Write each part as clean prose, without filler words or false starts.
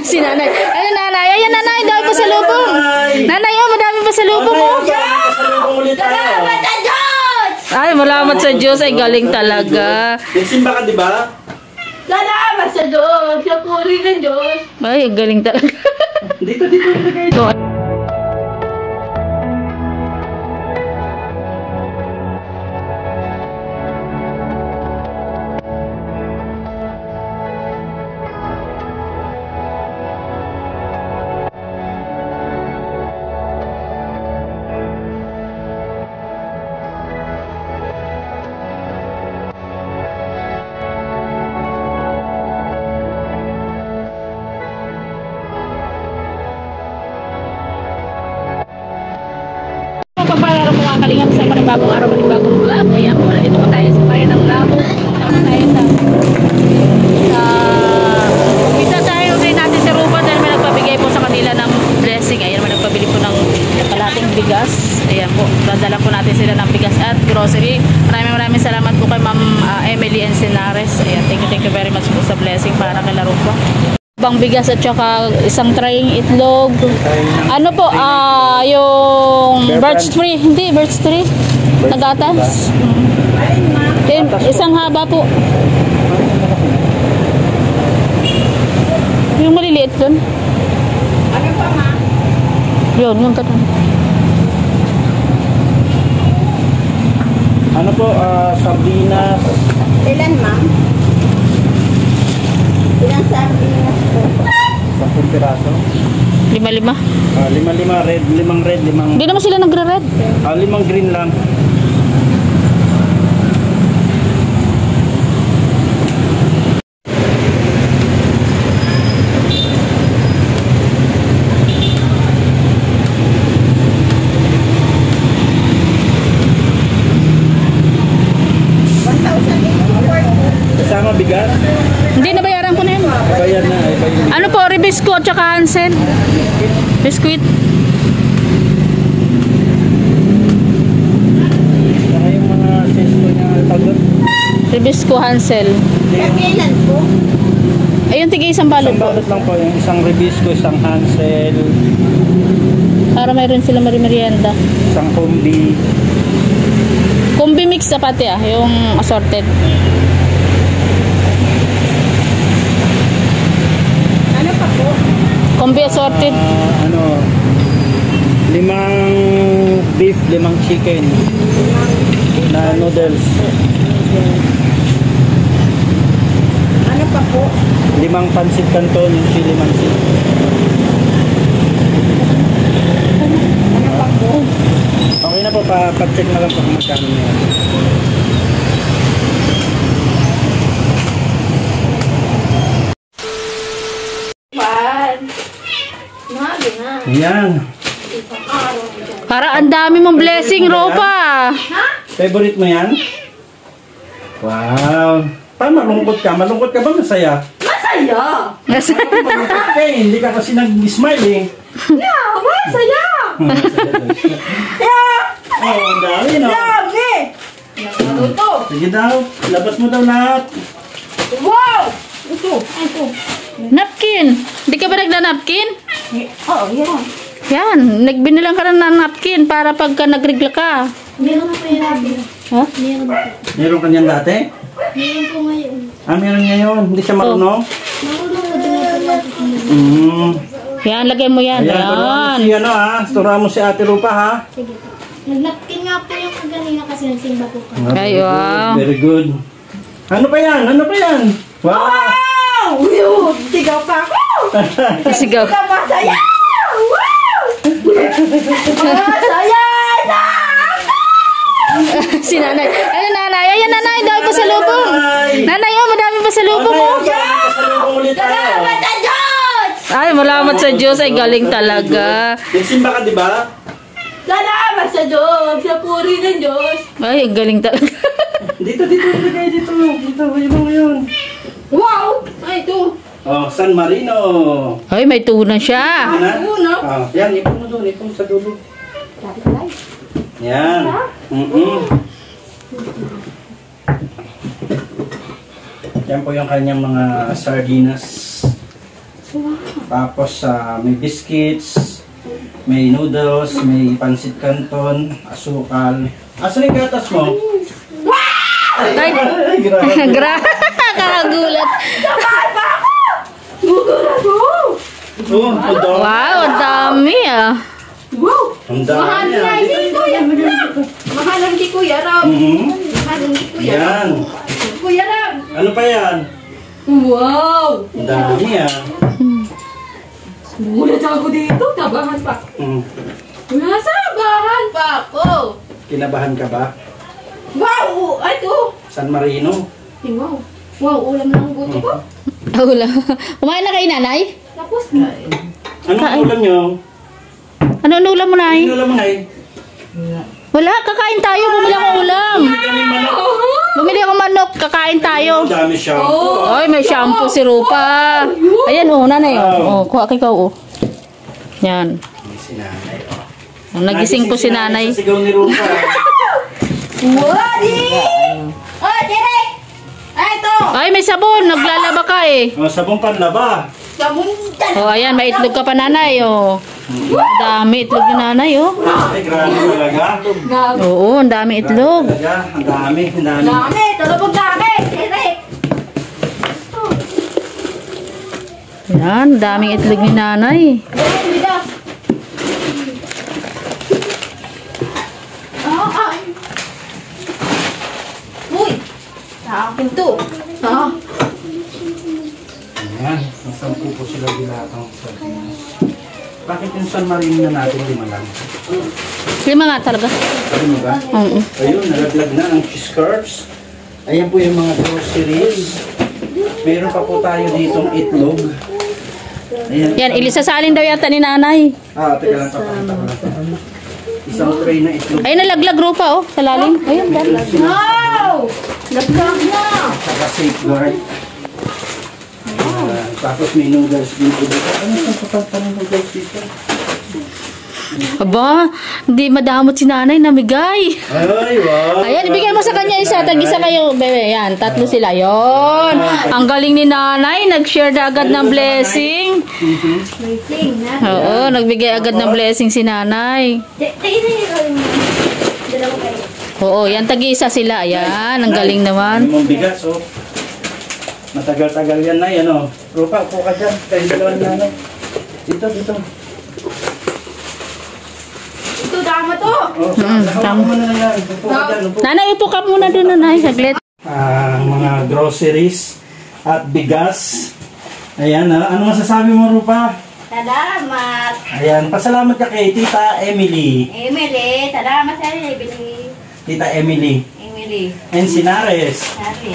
Si nanay. Ano nanay? Ayan nanay, dami pa sa lubong. Nanay, oh, madami pa sa lubong mo. Salamat sa Diyos! Ay, malamat sa Diyos. Ay, galing talaga. Nagsimba ka, di ba? Salamat sa Diyos! Sa puri ng Diyos! Ay, galing talaga. Dito. So, pagpapalaro mo mga kalingap sa panibagong araw, panibagong vlog. Ayan po, ito po tayo sa Bayan ng Labo. Tayo isa tayo rin natin sa Rupa dahil may nagpabigay po sa kanila ng blessing. Ayan, may nagpabili po ng kalating bigas. Ayan po, dadala po natin sila ng bigas at grocery. Maraming salamat po kay Ma'am Emily Encinares. Ayan, thank you very much po sa blessing para kay Larupa. Bang bigas at saka isang trying itlog. Ano po, yung birch tree. Hindi, birch tree. Nagatas. Isang haba po. Yung maliliit dun. Ano pa ma? Yun, yung katang. Ano po, sardinas. Ilan ma'am? Ilan sardinas po? 10 piraso. 5. 5 red, 5 red, 5. Hindi naman sila nagre-red. 5 green lang. Kasama bigas? Hindi, nabayaran ko na yun. Bayad na. Ano po, Ribisco at saka Hansen? Biscuit. Saka yung mga sesto niya tagot. Ribisco, Hansel. Kailan po? Ayun, tigay isang balot Isang po. balot lang po. Yung isang Ribisco, isang Hansel, Para mayroon sila merienda. isang Combi. Combi mix sa pati yung assorted. Ano pa po? Combi assorted. 5 beef, 5 chicken na noodles. Ano pa po? 5 pancit canton, yung chili mansi. Ano pa po? Okay na po, pa-check na lang po kung magkano niya. Mabi na. Yan. Para ang dami mong blessing, Ropa. Favorite mo yan? Wow. Paano malungkot ka? Malungkot ka ba masaya? Masaya! Malungkot ka eh. Hindi ka kasi nag-smile eh. Yeah, masaya! Oh, ang dami no? Dami! Ito! Sige daw. Labas mo daw lahat. Wow! Ito! Ito! Napkin. Hindi ka ba nagna-napkin? Oo, yan. Yan. Nagbinilang ka na ng napkin para pagka nagregla ka. Meron po yung nabi. Ha? Meron po. Meron ka niyan dati? Meron po ngayon. Meron ngayon. Hindi siya marunong? Marunong mo din Yan, lagay mo yan. Ayan. Yan. Turuan mo si Ate Rupa ha. Sige po. Nagnapkin nga po yung kanina kasi nagsimba po kami. Ay, wow. Very good. Ano pa yan? Ano pa yan? Wow! Wow! Sigaw pa ako! Sigaw. Masaya! Wow! Masaya na! Si nanay. Ano nanay? Ayan nanay, dami pa sa lubong. Nanay, oh, madami pa sa lubong mo. Salamat sa Diyos! Ay, malamat sa Diyos. Ay, galing talaga. Nagsimba ka, di ba? Salamat sa Diyos! Sa puri ng Diyos! Ay, galing talaga. Dito. Ilagay dito. Dito, yun. Wow! Ay, ito! Oh, San Marino. Ay, may tunan siya. Una! Yan, ipon mo doon. Ipon sa dulo. Sabi ko lang. Yan. Yan po yung kanyang mga sardinas. Tapos may biscuits, may noodles, may pansit canton, asukal. Asan yung gatas mo? Ay, Ay, grabe. kakagulat. Oh, ang dami. Wow, ang dami ah. Ang dami. Mahalang di Kuya Rob. Mahalang di Kuya Rob. Yan. Kuya Rob. Ano pa yan? Wow! Ang dami Gulat ako dito. Tabahan pa. Nasa bahan pa ako. Kinabahan ka ba? Wow! Ito. San Marino? Wow. Wow, ulam ng buto ko. Wala. Kumain na kayo, nanay? Tapos na. Anong ulam nyo? Ano ulam mo, nay? Anong ulam mo, Nay? Wala, kakain tayo. Bumili akong ulam. Kami manok. Bumili akong manok, kakain tayo. Ang dami siya. Ay, may shampoo si Rupa. Ayan, nanay. Kuha ka ikaw, Yan. Si nanay. Nagising po si nanay. Sa sigaw ni Rupa. Wadi! Oh, Derek! Ay, ito! Ay, may sabon. Naglalaba ka eh. Sabong panlaba. Samuntan! Ayan, may itlog ka pa, nanay, Dami itlog ni nanay, Ay, grabe talaga. Oo, ang dami itlog. Talaga, ang dami, ang dami. Dami! Tulog dami! Derek! Yan, daming itlog ni nanay. Derek, bigas! Ay! Uy! Sa akin to. Ayan, nasampu po sila bilatang sa Bakit yung San Marino na natin lima lang? 5 nga talaga. Sabi mo ba? Oo. Ayun, nalaglag na ang cheese curds. Ayan po yung mga groceries. Meron pa po tayo ditong itlog. Ayan. Yan, ilisasalin daw yata ni nanay. Teka lang, papakita ko lang. Isang tray na itlog. Ayun, nalaglag Rupa, sa lalim. Ayun, dami. Wow! Nagkak na! Saka safeguard. Tapos may noodles dito. Ano sa kapal ng noodles dito? Aba, hindi madamot si nanay, namigay. Ay, wow! Ayan, ibigay mo sa kanya isa. Tag-isa kayo, bebe. Yan, 3 sila. Yon. Ang galing ni nanay. Nag-share na agad ng blessing. Waiting na. Oo, nagbigay agad ng blessing si nanay. Tingin yung dalawa kayo. Oo, yan, tag-isa sila. Ayan, ang galing naman. Ano mong bigas, oh. Matagal-tagal yan na, ano. Rupa, upo ka dyan. Kayo dalawan nanay. Dito. Ito, tama to. Oh, tama mo na yan. Upo ka dyan, upo. Nanay, upo ka muna doon, nanay. Saglit. Mga groceries at bigas. Ayan, ano masasabi mo, Rupa? Salamat. Ayan, pasalamat ka kay Tita Emily. Emily, salamat sa Emily. Tita Emily. Emily. Encinares. Sabi.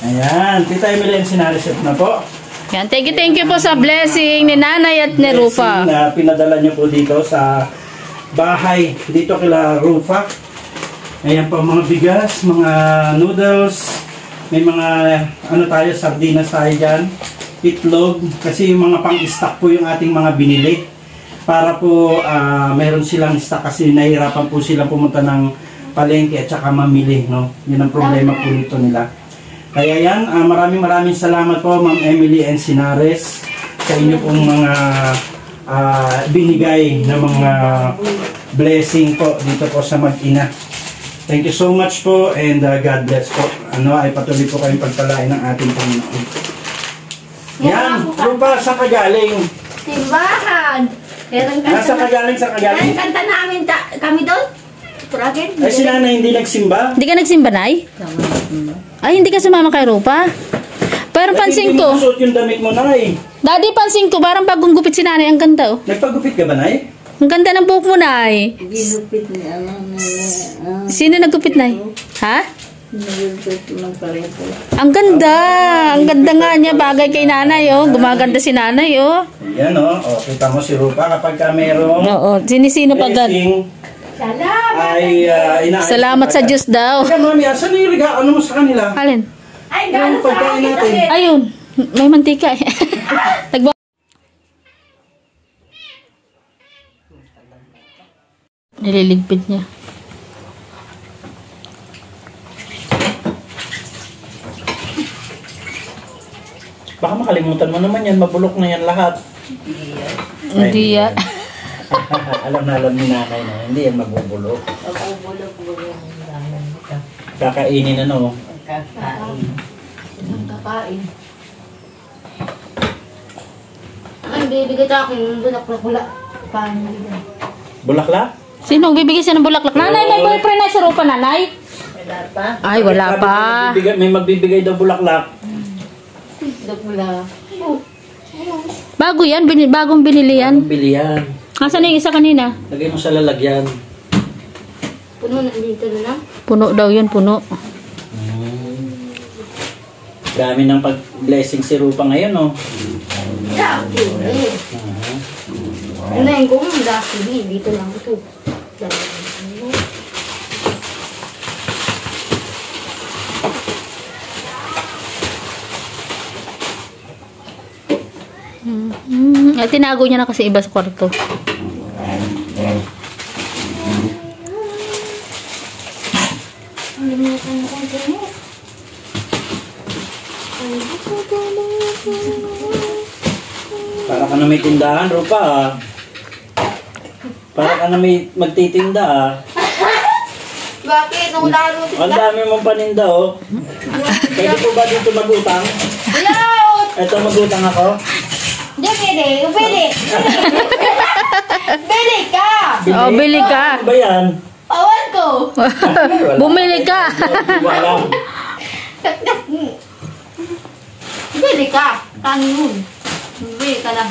Ayan, Tita Emily Encinares na po. Yan, thank you po sa blessing ni nanay at ni Rupa. Blessing na pinadala niyo po dito sa bahay, dito kila Rupa. Ayan po mga bigas, mga noodles, may mga tayo, sardinas tayo dyan, itlog, kasi yung mga pang-stock po yung ating mga binili. Para po meron silang stock kasi nahihirapan po sila pumunta ng palengke at saka mamili, no? Yun ang problema po nito nila. Kaya yan, maraming salamat po Ma'am Emily Encinares sa inyo pong mga binigay na mga blessing po dito po sa Mag-ina. Thank you so much po and God bless po. Ay patuloy po kayong pagpalain ng ating Panginoon. Yan, Rupa, saan ka galing? Simbahan. Nasa kagaling sa kagaling? Ang kanta namin kami doon. Kuragin. Ay, si nanay hindi nagsimba? Hindi ka nagsimba, nay? Ay, hindi ka sumama kay Rupa? Pero pansin Hindi ko, mo suot yung damit mo, nay. daddy, pansin ko, parang bagong gupit si nanay. Ang ganda, Nagpagupit ka ba, nay? Ang ganda ng buhok mo, nay. Ginupit niya Sino naggupit, nay? Ha? nagupit ng pareho. Ang ganda. Ang ganda nga niya. Bagay kay nanay, Gumaganda si nanay, Ayan, kita mo si Rupa kapag ka merong Oo. Sinisino pa agad. blessing Salamat. ay inaayos Salamat sa agad. Diyos daw. Teka, mami, asan yung regalo mo sa kanila? Alin? Ay, Yung gano'n sa pagkain akin natin. kasi. Ayun. May mantika eh. Nililigpit niya. Baka makalimutan mo naman yan, mabulok na yan lahat. Hindi yan. Alam na alam ni nanay na, hindi yan mabubulok. Pagubulog-bulog ang dami nito. Kakainin ano. Kakain. Kakain. Ay, bibigay sa akin yung bulak-bulak. Paano bigay? Bulaklak? Sinong bibigyan siya ng bulaklak? Nanay, may boyfriend na si Rupa, nanay? Wala pa? Ay, wala Sabi pa. may magbibigay daw bulaklak. Bulak. Oh. Bago yan, bagong binili yan. Anong bili yan? Asan yung isa kanina? Lagay mo sa lalagyan. Puno na dito na lang. Puno daw yun, puno. Dami ng pag-blessing si Rupa ngayon, oh. Dati. Ano yung kung dati, dito lang ito. At tinago niya na kasi iba sa kwarto. Para ka na may tindahan, Rupa, ah. Para ka na may magtitinda, ah. Bakit? Nung laro Ang dami mong paninda, oh. Pwede po ba dito mag-utang? Hello! Ito, mag-utang ako. Hindi, pwede. Pwede. Pwede ka! Oh, bili ka. Ano ba yan? Pawan ko! Bumili ka. Wala. Pwede ka! Tani yun. Pwede ka lang.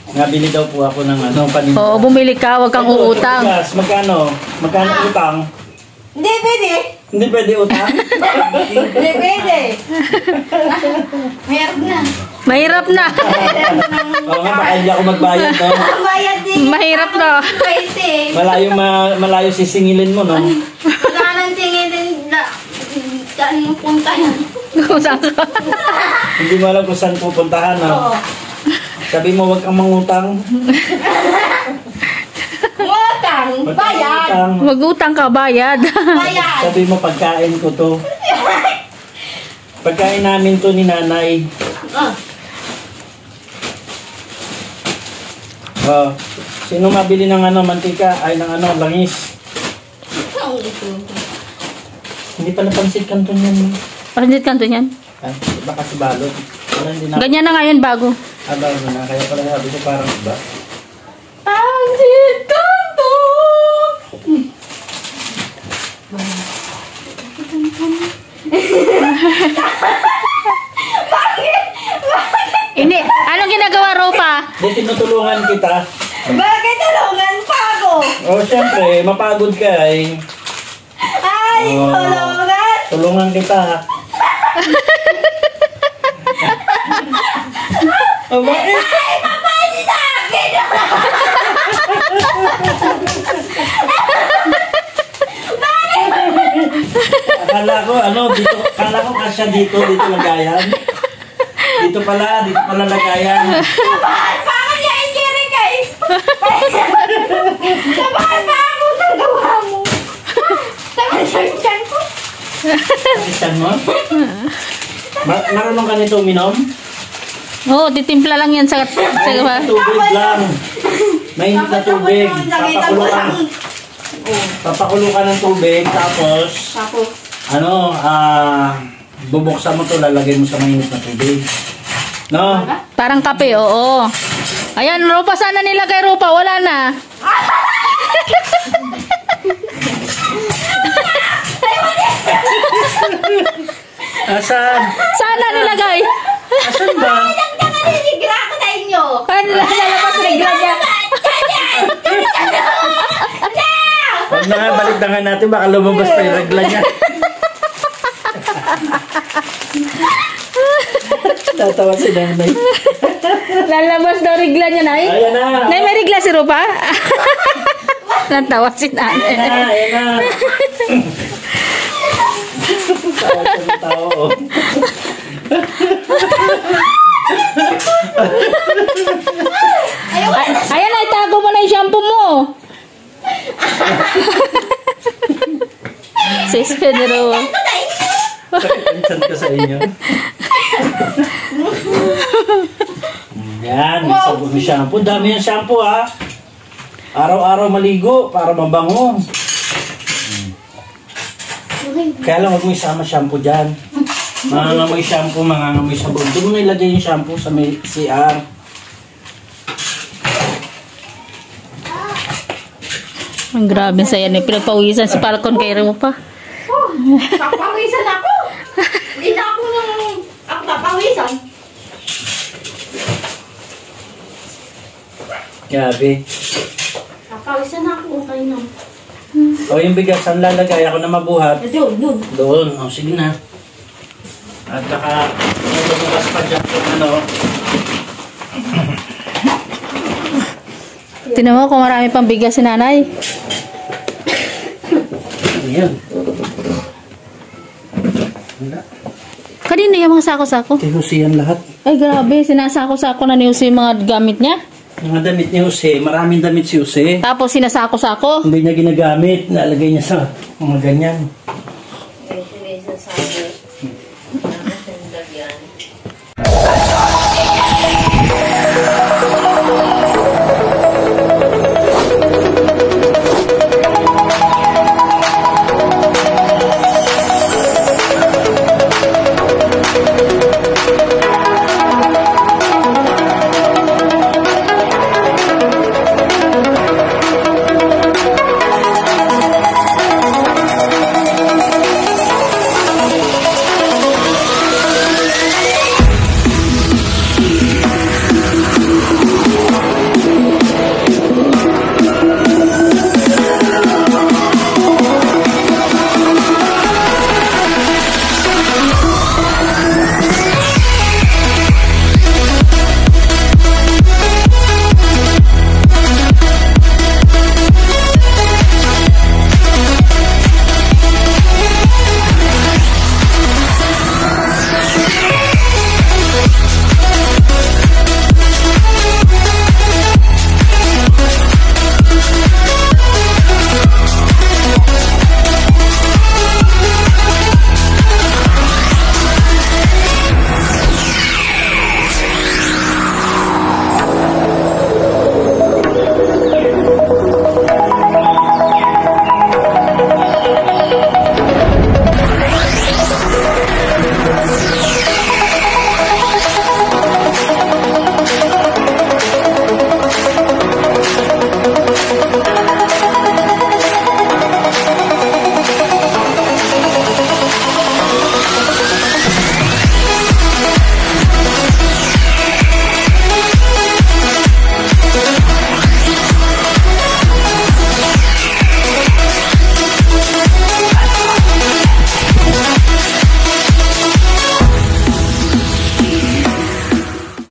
Nabili daw po ako ng ano, paninda. Oo, bumili ka, wag kang Ito, uutang. bigas, magkano? Magkano utang? Hindi, pwede. Hindi pwede utang? Hindi, pwede. Mayroon na. Mahirap na. Oo nga, baka hindi ako magbayad, no? Ang bayad din. Mahirap na. Pwede. Malayo sisingilin mo, no? Wala nang tingin din na. Saan yung punta yan? Kung saan ka. Hindi mo alam kung saan pupuntahan, no? Oo. Sabi mo, wag kang mangutang. Utang. Bayad. Utang. Mag-utang ka, bayad. Bayad. Sabi mo, pagkain ko to. Pagkain namin to ni nanay. Ah. Oh, sino mabili ng ano, mantika? Ay, ng ano, langis. Ang ito. Hindi pala pansit kanton yan. Paranjit kanto niyan. Ah, baka si balot. Wala, hindi na. Ganyan na ngayon, bago. Abaw na, kaya pala sabi ko parang iba. Paranjit kanto! Ini, anong ginagawa, Rupa? Di tinutulungan kita. Bakit tulungan pa ako? Oh, syempre, mapagod ka eh. Ay, Oh. tulungan! Tulungan kita. Oh, bakit? Ay, papasin sa akin! Akala ko, ano, dito, akala ko kasya dito lagayan. Dito pala lagayan. Sabahan pa ako niya, Jerry, guys! Sabahan pa ako sa gawa mo! Sabahan ko! Pakistan mo? Marunong ka nito uminom? Oo, titimpla lang yan sa Mainit na tubig lang. Mainit na tubig. Papakulo ka ng tubig, tapos, Tapos, ano, bubuksan mo to, lalagay mo sa mainit na tubig. No? parang kape, oo. Ayan, Rupa, sana nilagay, Rupa? Wala na. Asan? Sana nilagay. Asan ba? naninigra ako sa inyo! Ano lalabas regla niya? Huwag na nga, balik na nga natin, baka lumabas pa yung regla niya. Tatawa si nanay. Lalabas daw regla niya, Nay. Ayan na. Nay, may regla si Rupa? Natawa si nanay. Ayan na. Tawa siya ng tao. Oh. Ayan na, itago mo na yung shampoo mo. Sis Pedro. Pinsan ko sa inyo. Yan, may sabon ng shampoo. Dami yung shampoo ha. Araw-araw maligo para mabango. Kaya lang huwag mo isama shampoo dyan. Mangangamoy shampoo, mangangamoy sabon. Doon mo na ilagay yung shampoo sa may CR. Ang grabe sa yan eh. Pinagpawisan si Falcon kay Rupa. Papawisan ako. Hindi na ako papawisan. Grabe. Papawisan ako. Okay na. O yung bigas, ang lalagay ako na mabuhat. Doon. Doon. O sige na. At saka, bukas pa dyan kung ano. Tinan mo kung marami pang bigas si nanay. Ayan. Wala. Kanina yung mga sako-sako. Kay Jose yan lahat. Ay grabe, sinasako-sako na ni Jose yung mga gamit niya. Mga damit ni Jose, maraming damit si Jose. Tapos sinasako-sako. Hindi niya ginagamit, nalagay niya sa mga ganyan. Sa